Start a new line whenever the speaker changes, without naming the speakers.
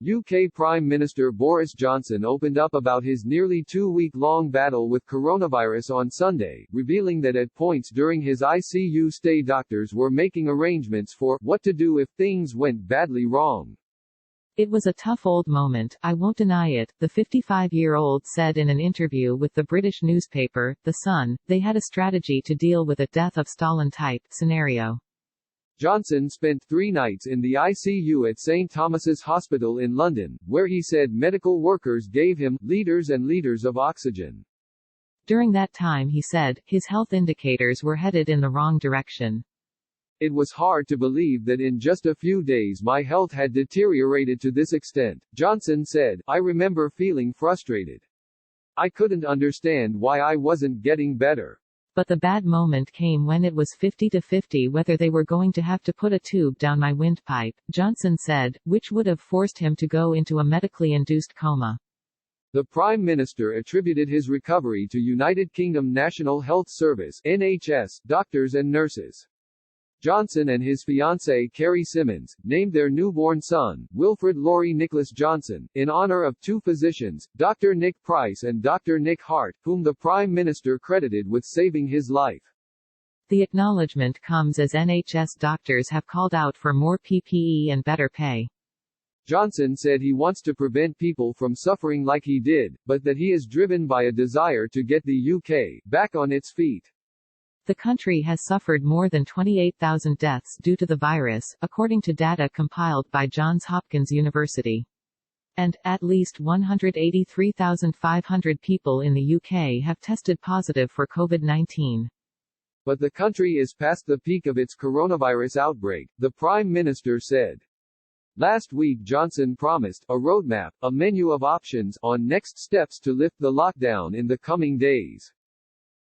UK Prime Minister Boris Johnson opened up about his nearly two-week-long battle with coronavirus on Sunday, revealing that at points during his ICU stay doctors were making arrangements for what to do if things went badly wrong.
It was a tough old moment, I won't deny it, the 55-year-old said in an interview with the British newspaper, The Sun. They had a strategy to deal with a death of Stalin-type scenario.
Johnson spent 3 nights in the ICU at St Thomas's Hospital in London, where he said medical workers gave him liters and liters of oxygen.
During that time, he said, his health indicators were headed in the wrong direction.
It was hard to believe that in just a few days my health had deteriorated to this extent, Johnson said. I remember feeling frustrated. I couldn't understand why I wasn't getting better.
But the bad moment came when it was 50-50 whether they were going to have to put a tube down my windpipe, Johnson said, which would have forced him to go into a medically induced coma.
The Prime Minister attributed his recovery to United Kingdom National Health Service (NHS) doctors and nurses. Johnson and his fiancée Kerry Simmons named their newborn son, Wilfred Laurie Nicholas Johnson, in honor of 2 physicians, Dr. Nick Price and Dr. Nick Hart, whom the Prime Minister credited with saving his life.
The acknowledgement comes as NHS doctors have called out for more PPE and better pay.
Johnson said he wants to prevent people from suffering like he did, but that he is driven by a desire to get the UK back on its feet.
The country has suffered more than 28,000 deaths due to the virus, according to data compiled by Johns Hopkins University. And, at least 183,500 people in the UK have tested positive for COVID-19.
But the country is past the peak of its coronavirus outbreak, the Prime Minister said. Last week Johnson promised a roadmap, a menu of options, on next steps to lift the lockdown in the coming days.